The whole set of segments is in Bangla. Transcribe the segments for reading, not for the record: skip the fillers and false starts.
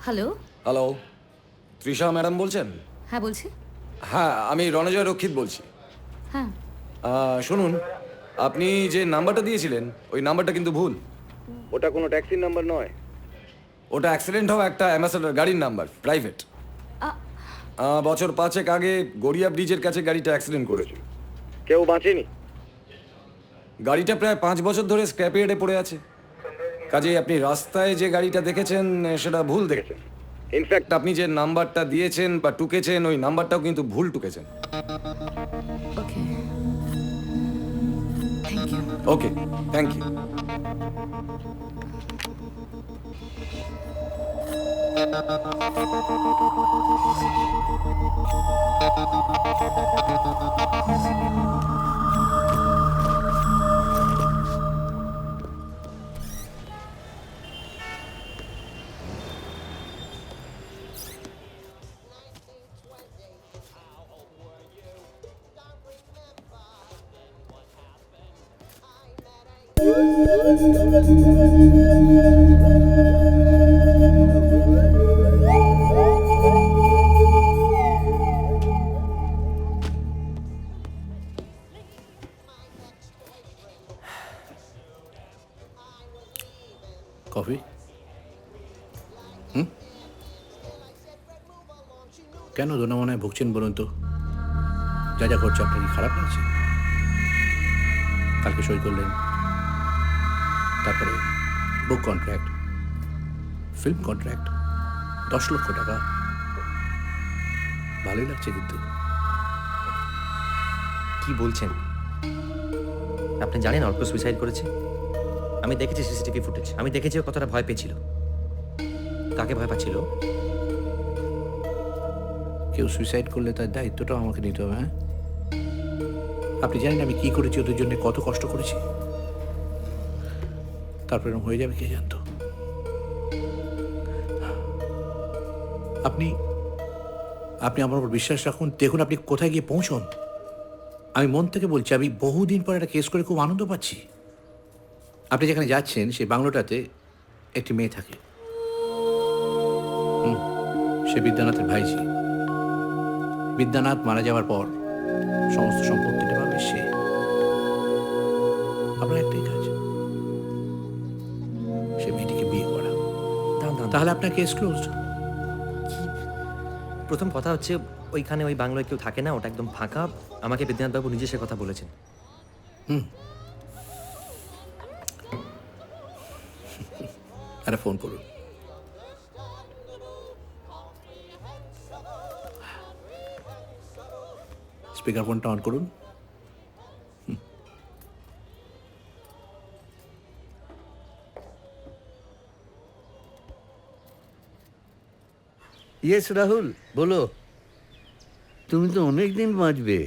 হ্যালো। হ্যালো, তৃষা ম্যাডাম বলছেন? হ্যাঁ, বলছি। হ্যাঁ, আমি রণজয় রক্ষিত বলছি। হ্যাঁ। শুনুন, আপনি যে নাম্বারটা দিয়েছিলেন, ওই নাম্বারটা কিন্তু ভুল। ওটা কোনো ট্যাক্সির নাম্বার নয়। ওটা অ্যাক্সিডেন্ট হওয়া একটা অ্যাম্বাসেডর গাড়ির নাম্বার, প্রাইভেট। আ বছর 5 আগে গড়িয়া ব্রিজের কাছে গাড়িটা অ্যাক্সিডেন্ট করেছিল। কেউ বাঁচেনি। গাড়িটা প্রায় 5 বছর ধরে স্ক্র্যাপ ইয়ার্ডে পড়ে আছে। কাজেই আপনি রাস্তায় যে গাড়িটা দেখেছেন, সেটা ভুল দেখেছেন। ইনফ্যাক্ট আপনি যে নাম্বারটা দিয়েছেন বা টুকেছেন, ওই নাম্বারটাও কিন্তু ভুল টুকেছেন। Okay. Thank you. Okay, thank you. Coffee? Hmm? কেন দোনামনায় ভুগছেন বলুন তো? যা যা করছে আপনার কি খারাপ লাগছে? কালকে সই করলেন, তারপরে বুক কন্ট্রাক্ট, ফিল্ম কন্ট্রাক্ট, 10 লক্ষ টাকা। ভালোই লাগছে কিন্তু। কি বলছেন? আপনি জানেন অর্ক সুইসাইড করেছে? আমি দেখেছি সিসিটিভি ফুটেজ। আমি দেখেছি ও কতটা ভয় পেয়েছিল। কাকে ভয় পাচ্ছিল? কেউ সুইসাইড করলে তার দায়িত্বটাও আমাকে নিতে হবে, হ্যাঁ? আপনি জানেন আমি কি করেছি, ওদের জন্য কত কষ্ট করেছি? তারপরে এরকম হয়ে যাবে কে জানতো? আপনি আপনি আমার উপর বিশ্বাস রাখুন, দেখুন আপনি কোথায় গিয়ে পৌঁছন। আমি মন থেকে বলছি, আমি বহুদিন পর একটা কেস করে খুব আনন্দ পাচ্ছি। আপনি যেখানে যাচ্ছেন সেই বাংলোটাতে একটি মেয়ে থাকে। সে বিদ্যানাথের ভাইঝি। বিদ্যানাথ মারা যাওয়ার পর সমস্ত সম্পত্তিটা পাবে সে। আপনার একটাই কাজ, সে মেয়েটিকে বিয়ে করা। দাঁড়ান, দাঁড়ান। তাহলে আপনার কেস ক্লোজড। প্রথম কথা হচ্ছে ওইখানে ওই বাংলোয় কেউ থাকে না, ওটা একদম ফাঁকা। আমাকে বিদ্যানাথবাবু নিজে সে কথা বলেছেন। একটা ফোন করুন। স্পিকার ফোনটা অন করুন। ইয়েস রাহুল, বলো। তুমি তো অনেক দিন বাঁচবে।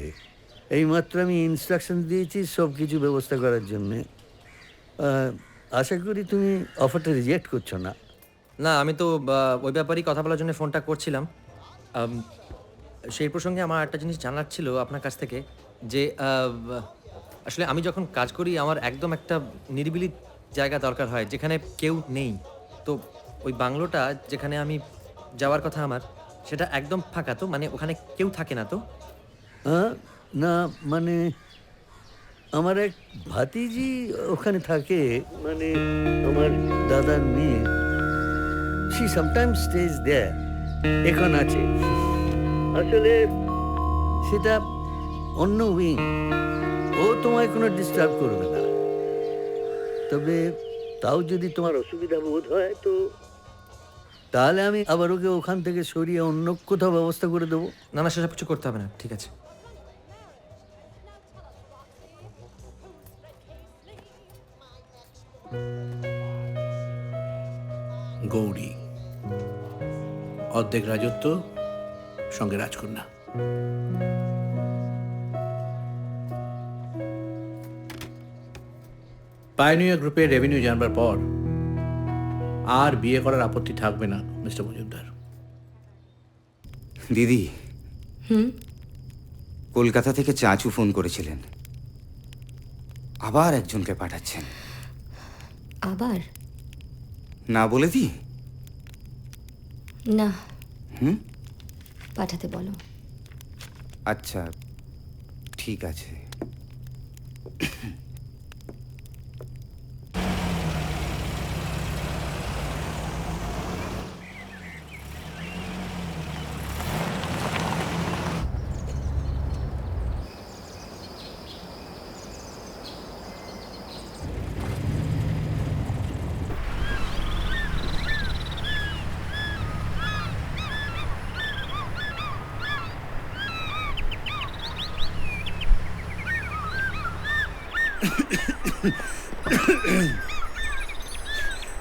এইমাত্র আমি ইনস্ট্রাকশন দিয়েছি সব কিছু ব্যবস্থা করার জন্যে। আশা করি তুমি অফারটা রিজেক্ট করছো না। না, আমি তো ওই ব্যাপারেই কথা বলার জন্য ফোনটা করছিলাম। আম, সেই প্রসঙ্গে আমার একটা জিনিস জানার ছিল আপনার কাছ থেকে যে আসলে আমি যখন কাজ করি আমার একদম একটা নিরিবিলি জায়গা দরকার হয় যেখানে কেউ নেই। তো ওই বাংলোটা যেখানে আমি যাওয়ার কথা আমার, সেটা একদম ফাঁকা তো? মানে ওখানে কেউ থাকে না তো? হ্যাঁ, না মানে আমার এক ভাতিজি ওখানে থাকে, মানে আমার দাদার মেয়ে। শি সামটাইমস স্টেজ দেয়ার, এখন আছে। আসলে সেটা অন্য উইং, ও তোমায় কোনো ডিস্টার্ব করবে না। তবে তাও যদি তোমার অসুবিধা বোধ হয় তো তাহলে আমি আবার ওকে ওখান থেকে সরিয়ে অন্য কোথাও ব্যবস্থা করে দেবো। না না, সেসব কিছু করতে হবে না, ঠিক আছে। গৌরী, অর্ধেক রাজত্ব, সঙ্গে রাজকন্যা। পায়োনিয়ার গ্রুপের রেভিনিউ জানবার পর আর বিয়ে করার আপত্তি থাকবে না মিস্টার মজুমদার। দিদি, কলকাতা থেকে চাচু ফোন করেছিলেন, আবার একজনকে পাঠাচ্ছেন। আবার? না বলে দি। না হুম পাঠাতে বলো। আচ্ছা ঠিক আছে।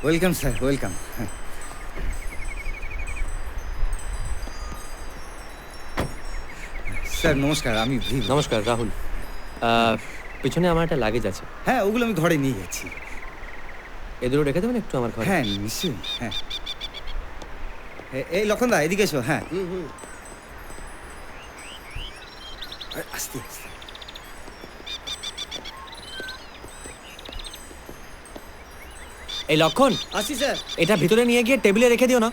Welcome sir, welcome. স্যার নমস্কার, আমি ভীম। নমস্কার রাহুল। পিছনে আমার একটা লাগেজ আছে, হ্যাঁ, ওগুলো আমি ঘরে নিয়ে যাচ্ছি। এদেরও রেখে দেবেন একটু আমার ঘরে। হ্যাঁ নিশ্চয়ই, হ্যাঁ। এই লক্ষণদা এদিকে এসো। হ্যাঁ আস্তে আস্তে। এই লক্ষণ, আসি স্যার। এটা ভিতরে নিয়ে গিয়ে টেবিলে রেখে দিও না।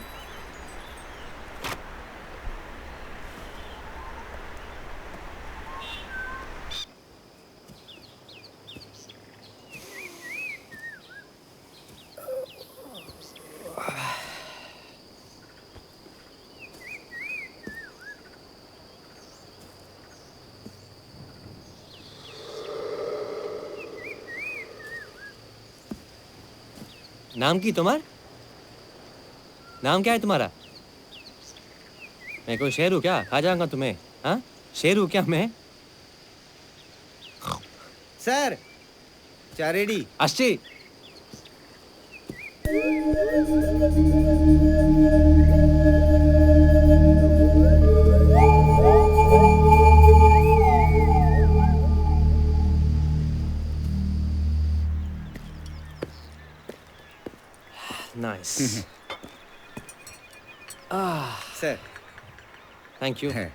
नाम की तुम्हार? नाम क्या है तुम्हारा? मैं कोई शेर हूँ क्या? खा जाऊंगा तुम्हें। हाँ, शेर हूँ क्या मैं? স্যার চা রেডি। আসছি। নাইস। Sir thank you. হ্যাঁ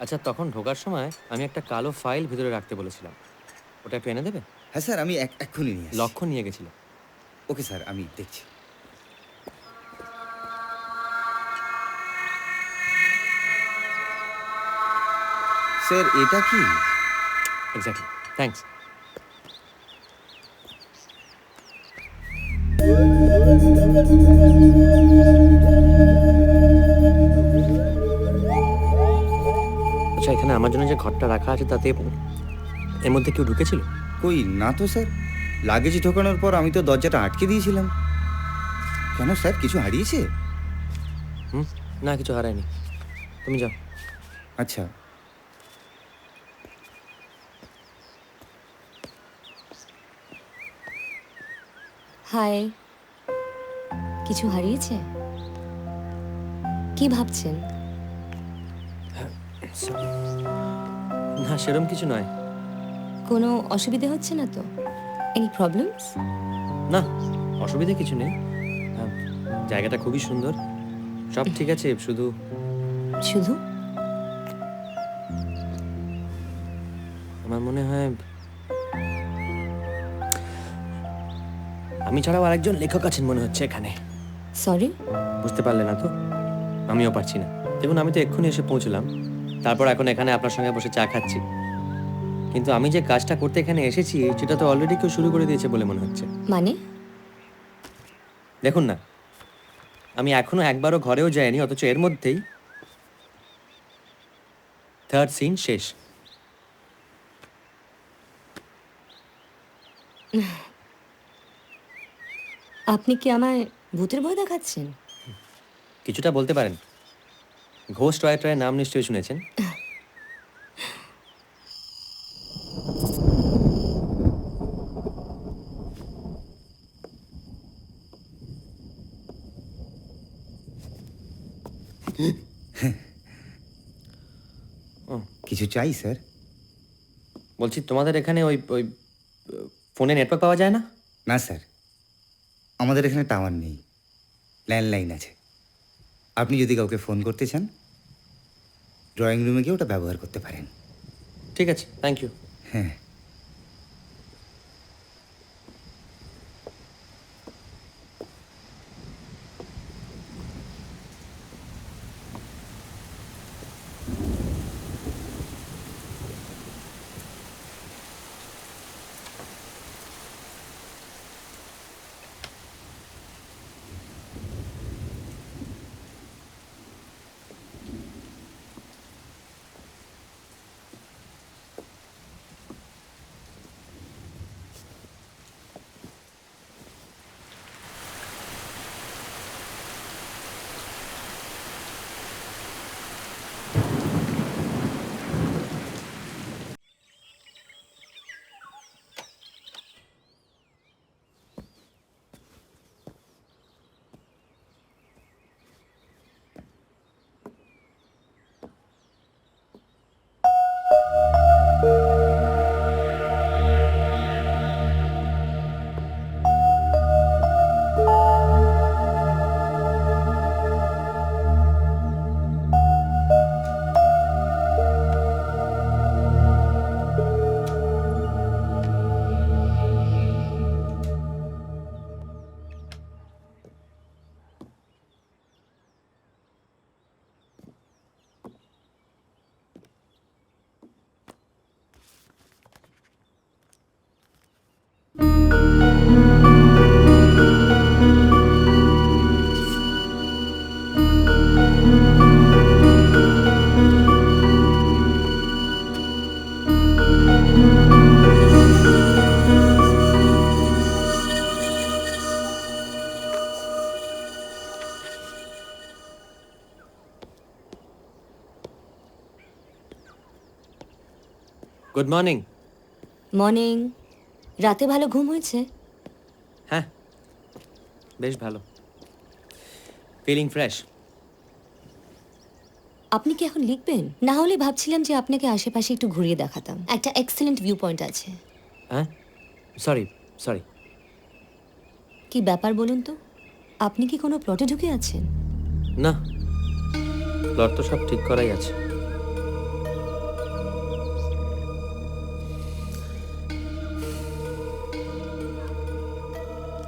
আচ্ছা, তখন ঢোকার সময় আমি একটা কালো ফাইল ভিতরে রাখতে বলেছিলাম, ওটা একটু এনে দেবে? হ্যাঁ স্যার, আমি এক্ষুনি নিয়ে আসছি। লক্ষণ নিয়ে গেছিল। ওকে স্যার, আমি দেখছি। স্যার এটা কি? Exactly, thanks. আচ্ছা, এখানে আমার জন্য যে ঘরটা রাখা আছে তাতে এর মধ্যে কেউ ঢুকেছিল? কই না তো স্যার, লাগেজ ঢোকানোর পর আমি তো দরজাটা আটকে দিয়েছিলাম। কেন স্যার, কিছু হারিয়েছে? হুম, না কিছু হারায়নি, তুমি যাও। আচ্ছা হাই, কিছু হারিয়েছে? কি ভাবছেন? না, সেরকম কিছু নয়। কোনো অসুবিধে হচ্ছে না তো? Any problems? না, অসুবিধা কিছু নেই। জায়গাটা খুবই সুন্দর, সব ঠিক আছে, শুধু শুধু আমার মনে হয় আমি ছাড়াও আরেকজন লেখক আছেন মনে হচ্ছে এখানে। সরি, বুঝতে পারলে না তো? আমিও পারছি না। দেখুন, আমি তো এক্ষুনি এসে পৌঁছলাম, তারপর এখন এখানে আপনার সঙ্গে বসে চা খাচ্ছি, কিন্তু আমি যে কাজটা করতে এখানে এসেছি সেটা তো অলরেডি কেউ শুরু করে দিয়েছে বলে মনে হচ্ছে। মানে? দেখুন না, আমি এখনো একবারও ঘরেও যাইনি, অথচ এর মধ্যেই থার্ড সিন শেষ। আপনি কি আমায় ভূতের ভয় দেখাচ্ছেন? কিছুটা বলতে পারেন। ঘোস্ট রাইটারের নাম নিশ্চয়ই শুনেছেন। কিছু চাই স্যার? বলছি, তোমাদের এখানে ওই ওই ফোনে নেটওয়ার্ক পাওয়া যায় না? না স্যার, আমাদের এখানে টাওয়ার নেই, ল্যান্ডলাইন আছে। আপনি যদি কাউকে ফোন করতে চান, ড্রয়িং রুমে গিয়ে ওটা ব্যবহার করতে পারেন। ঠিক আছে, থ্যাংক ইউ। হ্যাঁ গুড মর্নিং। মর্নিং। রাতে ভালো ঘুম হয়েছে? হ্যাঁ, বেশ ভালো। Feeling fresh. আপনি কি এখন লিখবেন? না হলে ভাবছিলাম যে আপনাকে আশেপাশে একটু ঘুরিয়ে দেখাতাম। একটা এক্সেলেন্ট ভিউ পয়েন্ট আছে। হ্যাঁ, সরি সরি। কি ব্যাপার বলুন তো? আপনি কি কোনো প্লটে ঢুকে আছেন? না, প্লট তো সব ঠিক করাই আছে।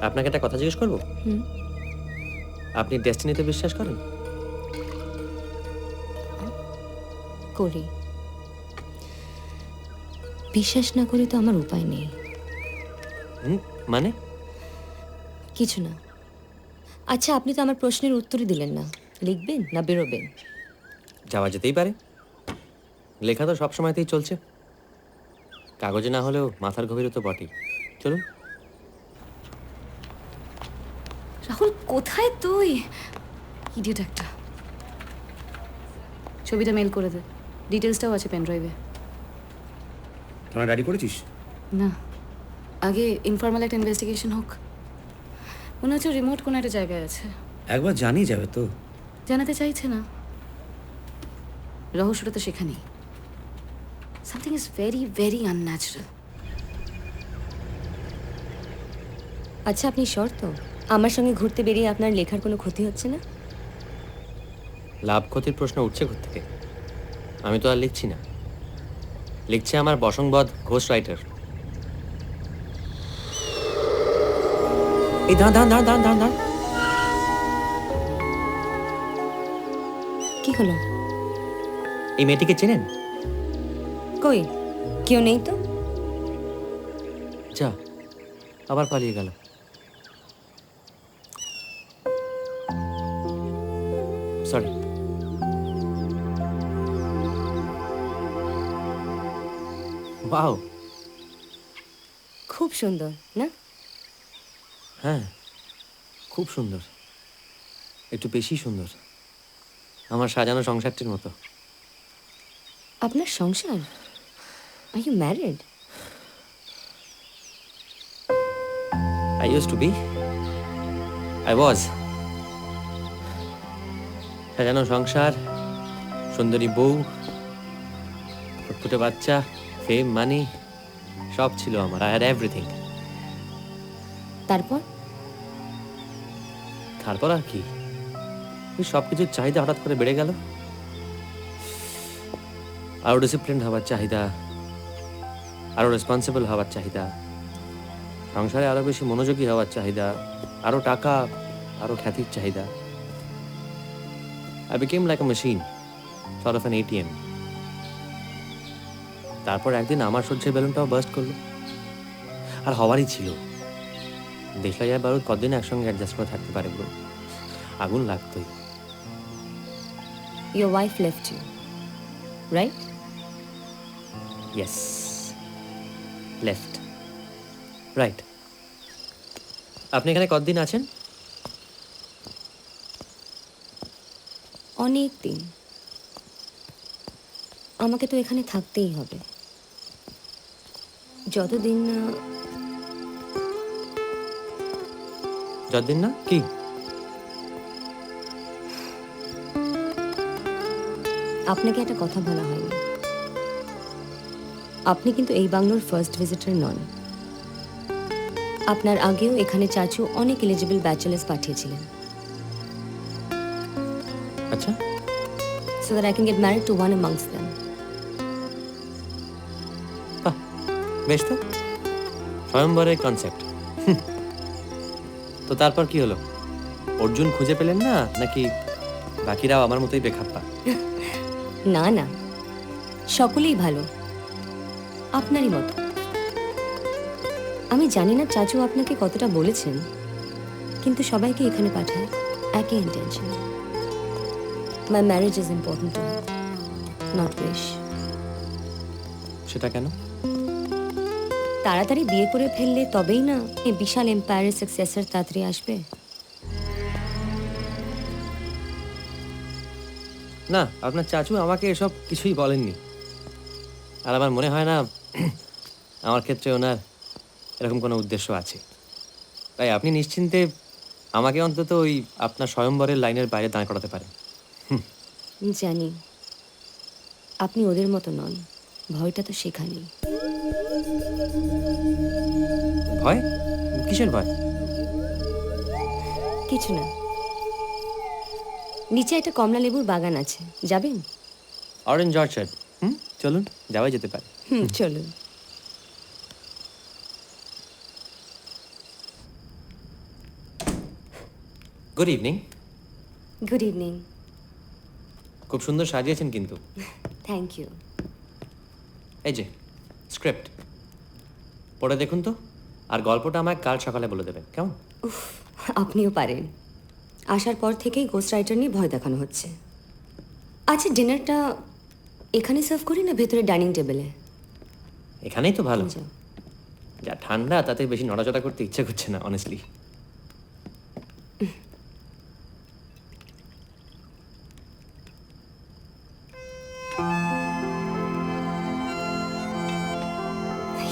আপনাকে একটা কথা জিজ্ঞেস করবো? আপনি ডেস্টিনিতে বিশ্বাস করেন? করি। বিশ্বাস না করে তো আমার উপায় নেই। মানে? কিছু না। আচ্ছা, আপনি তো আমার প্রশ্নের উত্তরই দিলেন না। লিখবেন না বেরোবেন? যাওয়া যেতেই পারে। লেখা তো সব সময়তেই চলছে, কাগজে না হলেও মাথার গভীরে তো বটেই। চলুন। রাহুল, কোথায় তুই? ইডিয়েট একটা। ছবিটা মেল করে দে, ডিটেলসটাও আছে পেন ড্রাইভে। তোরা রেডি করেছিস? না, আগে ইনফর্মাল একটা ইনভেস্টিগেশন হোক। মনে হচ্ছে রিমোট কোনো একটা জায়গায় আছে। একবার জানিয়ে যাবে তো। জানাতে চাইছে না। রহস্যটা তো সেখানেই। Something is very very unnatural. আচ্ছা, আপনি শর্ত আমার সঙ্গে ঘুরতে বেরিয়ে আপনার লেখার কোনো ক্ষতি হচ্ছে না? লাভ ক্ষতির প্রশ্ন উঠছে থেকে? আমি তো আর লিখছি না, লিখছে আমার বসংবদ ঘোষ রাইটার। এই দাঁড়ান দাঁড়ান দাঁড়ান দাঁড়ান দাঁড়ান। কি হলো? এই মেয়েটিকে চেনেন? কই, কেউ নেই তো। যা, আবার পালিয়ে গেল। সরি। ওয়াও, খুব সুন্দর না? হ্যাঁ, খুব সুন্দর, একটু বেশি সুন্দর। আমার সাজানো সংসারটির মতো। আপনার সংসার? Are you married? I used to be. I was. সাজানো সংসার, সুন্দরী বউ, ফুটফুটে বাচ্চা, ফেম, মানি, সব ছিল আমার। I had everything. তারপর? তারপর আর কি, এই সব কিছুর চাহিদা হঠাৎ করে বেড়ে গেল। আরো ডিসিপ্লিন হওয়ার চাহিদা, আরো রেসপন্সিবল হওয়ার চাহিদা, সংসারে আরো বেশি মনোযোগী হওয়ার চাহিদা, আরো টাকা, আরো খ্যাতির চাহিদা। I became like a machine, sort of an ATM. তারপর একদিন আমার সহ্যের বেলুনটাও বার্স্ট করলো। আর হওয়ারই ছিল। দেখলা যায় বারুদ কতদিন একসঙ্গে অ্যাডজাস্ট করে থাকতে পারে ব্রো? আগুন লাগতোই। Your wife left you, right? Yes. Left. Right. আপনি এখানে কতদিন আছেন? অনেক দিন। আমাকে তো এখানে থাকতেই হবে, যতদিন না যতদিন না কি? আপনাকে একটা কথা বলা হয়নি। আপনি কিন্তু এই বাংলোর ফার্স্ট ভিজিটর নন। আপনার আগেও এখানে চাচু অনেক এলিজিবল ব্যাচেলার্স পাঠিয়েছিলেন। আচ্ছা, so that I can get married to one amongst them. বাহ, বেশ তো, স্বয়ংবরের কনসেপ্ট। তো তারপর কি হলো? অর্জুন খুঁজে পেলেন না, নাকি বাকিরাও আমার মতোই বেখাপ্পা? না না, সকলেই ভালো, আপনারই মতো। আমি জানি না চাচু আপনাকে কতটা বলেছেন, কিন্তু সবাইকে এখানে পাঠায় একই intention. My marriage is important to him, not wish. সেটা কেন? তাড়াতাড়ি বিয়ে করে ফেললে তবেই না এই বিশাল এম্পায়ারের সাকসেসর তাড়াতাড়ি আসবে। না, আপনার চাচু আমাকে এসব কিছুই বলেননি। আর আমার মনে হয় না আমার ক্ষেত্রে ওনার এরকম কোনো উদ্দেশ্য আছে, তাই আপনি নিশ্চিন্তে আমাকে অন্তত ওই আপনার স্বয়ম্বরের লাইনের বাইরে দাঁড় করাতে পারেন। জানি আপনি ওদের মতো নন, ভয়টা তো সেখানেই। ভয়? কিসের ভয়? কিছু না, নিচে একটা কমলা লেবুর বাগান আছে, যাবেন? Orange orchard? চলুন, যাওয়াই যেতে পারে। চলুন। Good evening. Good evening. খুব সুন্দর সাজিয়েছেন কিন্তু। Thank you. এই যে স্ক্রিপ্ট, পড়ে দেখুন তো, আর গল্পটা আমায় কাল সকালে বলে দেবেন, কেমন? আপনিও পারেন। আসার পর থেকেই গোস্ট রাইটার নিয়ে ভয় দেখানো হচ্ছে। আচ্ছা, ডিনারটা এখানে সার্ভ করি না ভেতরে ডাইনিং টেবিলে? এখানেই তো ভালো। যাও। যা ঠান্ডা, তাতে বেশি নড়াচড়া করতে ইচ্ছে করছে না, honestly.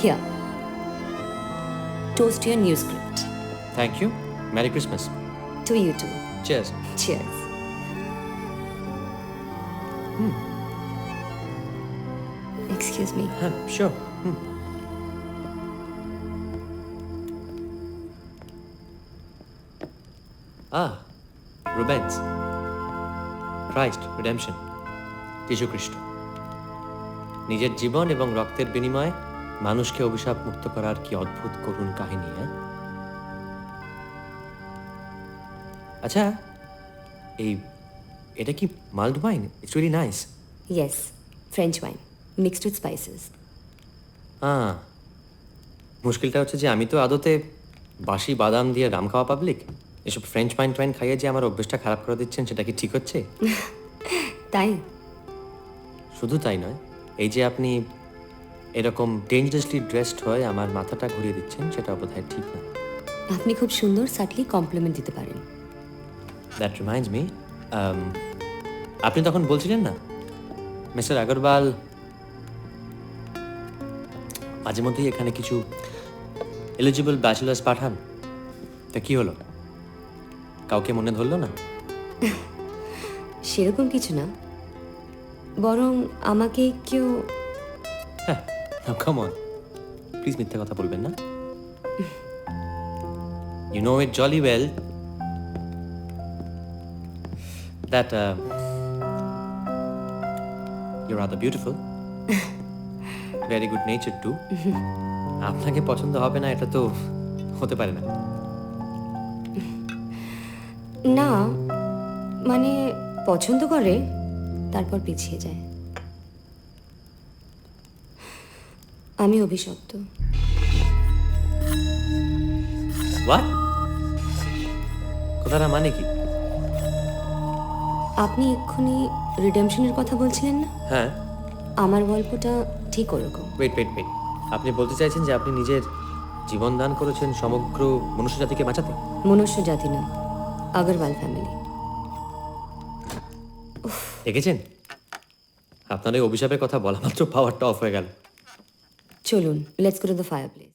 Here. Toast to your new script. Thank you. Merry Christmas. To you too. Cheers. Cheers. Excuse me. হ্যাঁ, শিওর। রুবেন্স, ক্রাইস্ট রিডেমশন, যীশু খ্রিস্ট নিজের জীবন এবং রক্তের বিনিময়ে মানুষকে অভিশাপ মুক্ত করার কি অদ্ভুত করুণ কাহিনী, হ্যাঁ? আচ্ছা, এটা কি মাল্ড wine? It's really nice. Yes. French wine. Mixed with spices. মুশকিলটা হচ্ছে যে আমি তো আদতে বাসি বাদাম দিয়ে রাম খাওয়া পাবলিক। এসব ফ্রেঞ্চ ওয়াইন টওয়াইন খাইয়ে যে আমার অভ্যেসটা খারাপ করে দিচ্ছেন, সেটা কি ঠিক হচ্ছে? তাই? শুধু তাই নয়, এই যে আপনি এরকম ডেঞ্জারাসলি ড্রেসড হয়ে আমার মাথাটা ঘুরিয়ে দিচ্ছেন, সেটা বোধহয় ঠিক নয়। আপনি খুব সুন্দর সাটলি কমপ্লিমেন্ট দিতে পারেন। দ্যাট রিমাইন্ডস মি, আপনি তখন বলছিলেন না মিস্টার আগরওয়াল মাঝে মধ্যেই এখানে কিছু এলিজিবল ব্যাচেলার্স পাঠান, তা কি হলো? কাউকে মনে ধরলো না? সেরকম কিছু না, বরং আমাকে কেউ কাম অন, প্লিজ মিথ্যে কথা বলবেন না। You know it jolly well that you're rather beautiful, very good natured too. আপনাকে পছন্দ হবে না এটা তো হতে পারে না। না, মানে পছন্দ করে তারপর পিছিয়ে যায়। আমি অভিশপ্ত। What? কথাটা মানে কি? আপনি এক্ষুনি রিডেমশনের কথা বলছিলেন না? হ্যাঁ। আমার গল্পটা ঠিক ওরকম। ওয়েট, আপনি বলতে চাইছেন যে আপনি নিজের জীবন দান করেছেন সমগ্র মনুষ্য জাতিকে বাঁচাতে? মনুষ্য জাতি না, আগরওয়াল ফ্যামিলি। দেখেছেন, আপনার এই অভিশাপের কথা বলা মাত্র পাওয়ারটা অফ হয়ে গেল। চলুন, let's go to the fireplace.